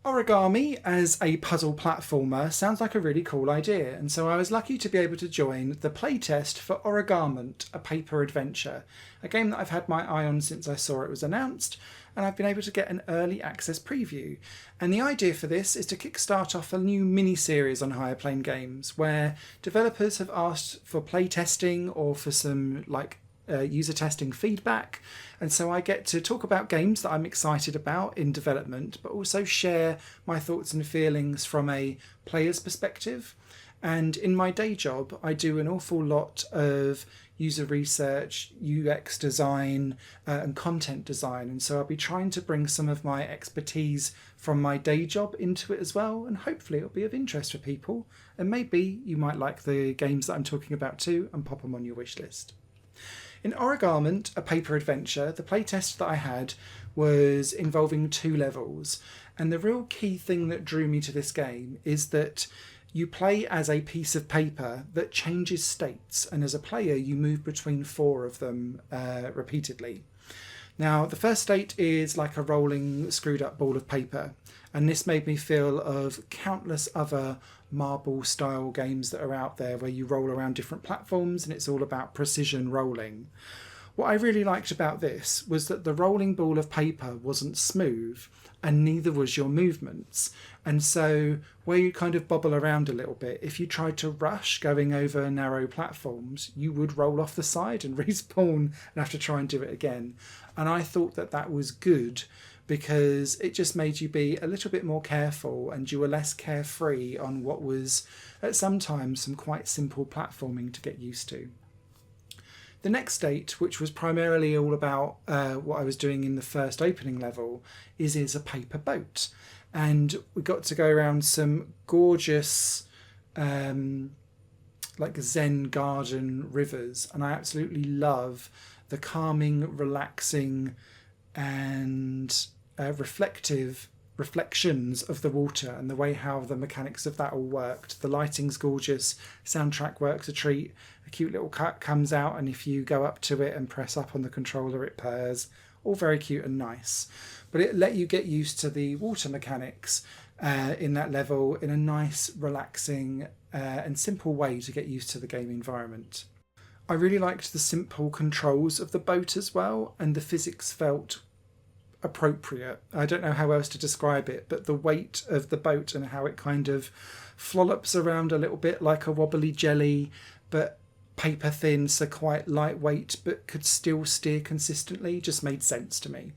Origami as a puzzle platformer sounds like a really cool idea, and so I was lucky to be able to join the playtest for Origament, a paper adventure, a game that I've had my eye on since I saw it was announced, and I've been able to get an early access preview. And the idea for this is to kickstart off a new mini-series on Higher Plane Games, where developers have asked for playtesting or for some user testing feedback, and so I get to talk about games that I'm excited about in development, but also share my thoughts and feelings from a player's perspective. And in my day job, I do an awful lot of user research, UX design, and content design, and so I'll be trying to bring some of my expertise from my day job into it as well, and hopefully it'll be of interest for people, and maybe you might like the games that I'm talking about too and pop them on your wish list. In Origament, a paper adventure, the playtest that I had was involving 2 levels, and the real key thing that drew me to this game is that you play as a piece of paper that changes states, and as a player you move between 4 of them repeatedly. Now, the first state is like a rolling, screwed up ball of paper, and this made me feel of countless other marble style games that are out there where you roll around different platforms and it's all about precision rolling. What I really liked about this was that the rolling ball of paper wasn't smooth and neither was your movements. And so where you kind of bobble around a little bit, if you tried to rush going over narrow platforms, you would roll off the side and respawn and have to try and do it again. And I thought that that was good because it just made you be a little bit more careful and you were less carefree on what was at sometimes some quite simple platforming to get used to. The next state, which was primarily all about what I was doing in the first opening level, is a paper boat. And we got to go around some gorgeous Zen garden rivers, and I absolutely love the calming, relaxing and reflections of the water and the way how the mechanics of that all worked. The lighting's gorgeous, soundtrack works a treat, a cute little cut comes out and if you go up to it and press up on the controller it purrs, all very cute and nice. But it let you get used to the water mechanics in that level in a nice, relaxing and simple way to get used to the game environment. I really liked the simple controls of the boat as well, and the physics felt appropriate. I don't know how else to describe it, but the weight of the boat and how it kind of flollops around a little bit like a wobbly jelly, but paper thin, so quite lightweight, but could still steer consistently, just made sense to me.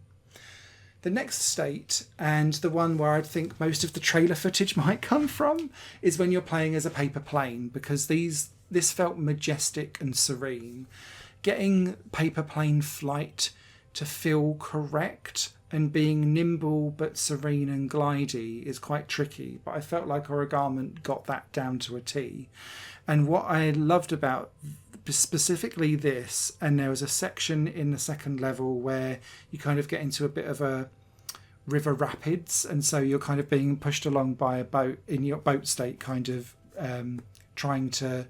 The next state, and the one where I think most of the trailer footage might come from, is when you're playing as a paper plane, because this felt majestic and serene. Getting paper plane flight to feel correct and being nimble but serene and glidey is quite tricky, but I felt like Origament got that down to a T. And what I loved about specifically this, and there was a section in the second level where you kind of get into a bit of a river rapids, and so you're kind of being pushed along by a boat in your boat state, kind of trying to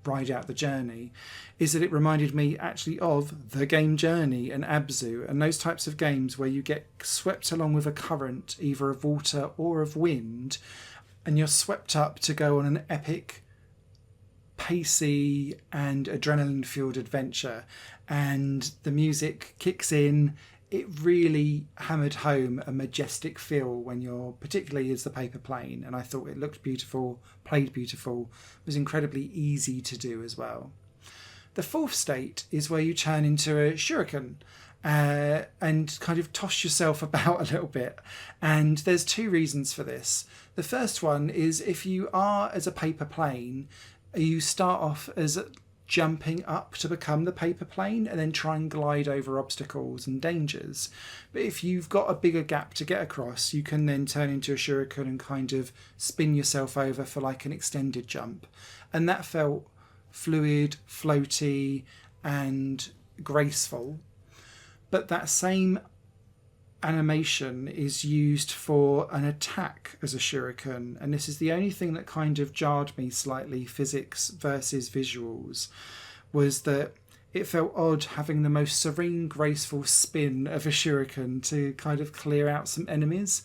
ride out the journey, is that it reminded me actually of the game Journey and Abzu and those types of games where you get swept along with a current either of water or of wind, and you're swept up to go on an epic, pacey and adrenaline fueled adventure, and the music kicks in. It really hammered home a majestic feel when you're, particularly as the paper plane, and I thought it looked beautiful, played beautiful, was incredibly easy to do as well. The fourth state is where you turn into a shuriken and kind of toss yourself about a little bit, and there's 2 reasons for this. The first one is if you are as a paper plane, you start off as jumping up to become the paper plane and then try and glide over obstacles and dangers. But if you've got a bigger gap to get across, you can then turn into a shuriken and kind of spin yourself over for like an extended jump. And that felt fluid, floaty and graceful. But that same animation is used for an attack as a shuriken, and this is the only thing that kind of jarred me slightly, physics versus visuals, was that it felt odd having the most serene, graceful spin of a shuriken to kind of clear out some enemies.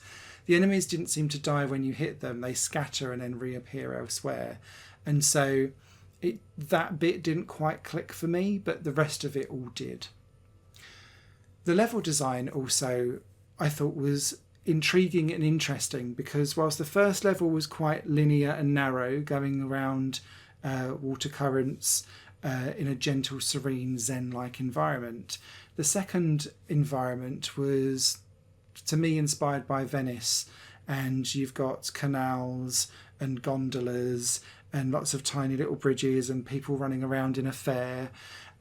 the enemies didn't seem to die when you hit them. They scatter and then reappear elsewhere. And so that bit didn't quite click for me, but the rest of it all did. The level design also I thought was intriguing and interesting, because whilst the first level was quite linear and narrow, going around water currents in a gentle, serene, zen-like environment, the second environment was, to me, inspired by Venice, and you've got canals and gondolas and lots of tiny little bridges and people running around in a fair.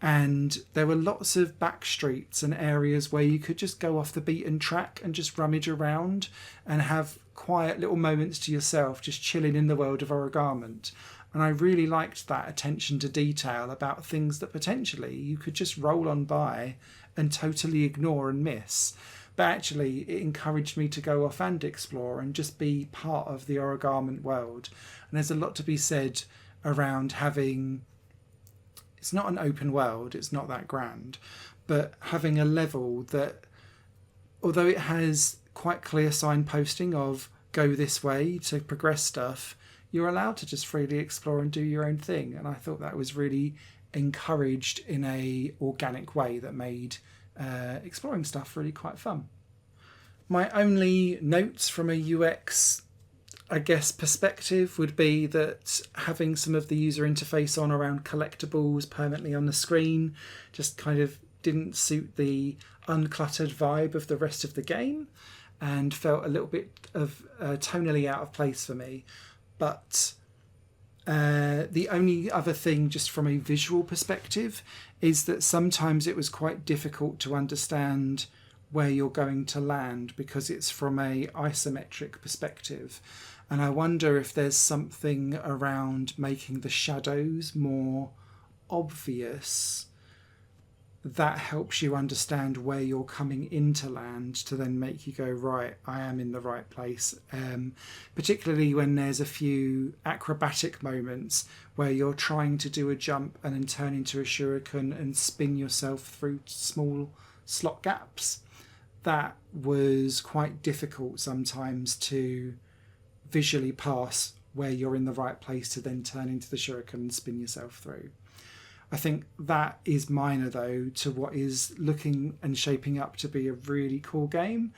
And there were lots of back streets and areas where you could just go off the beaten track and just rummage around and have quiet little moments to yourself, just chilling in the world of Origament. And I really liked that attention to detail about things that potentially you could just roll on by and totally ignore and miss. But actually it encouraged me to go off and explore and just be part of the Origament world. And there's a lot to be said around having... It's not an open world, it's not that grand, but having a level that, although it has quite clear signposting of go this way to progress stuff, you're allowed to just freely explore and do your own thing. And I thought that was really encouraged in a organic way that made exploring stuff really quite fun. My only notes from a UX, I guess, perspective would be that having some of the user interface on around collectibles permanently on the screen just kind of didn't suit the uncluttered vibe of the rest of the game and felt a little bit of tonally out of place for me. But the only other thing, just from a visual perspective, is that sometimes it was quite difficult to understand where you're going to land because it's from a isometric perspective. And I wonder if there's something around making the shadows more obvious that helps you understand where you're coming into land to then make you go, right, I am in the right place. Particularly when there's a few acrobatic moments where you're trying to do a jump and then turn into a shuriken and spin yourself through small slot gaps. That was quite difficult sometimes to visually pass where you're in the right place to then turn into the shuriken and spin yourself through. I think that is minor though to what is looking and shaping up to be a really cool game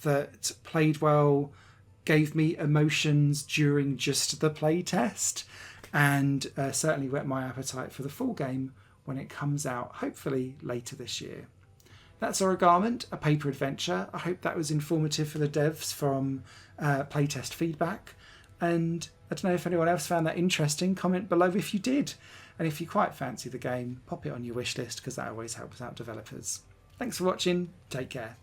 that played well, gave me emotions during just the playtest, and certainly whet my appetite for the full game when it comes out, hopefully later this year. That's Origament, a paper adventure. I hope that was informative for the devs from playtest feedback. And I don't know if anyone else found that interesting. Comment below if you did. And if you quite fancy the game, pop it on your wish list because that always helps out developers. Thanks for watching. Take care.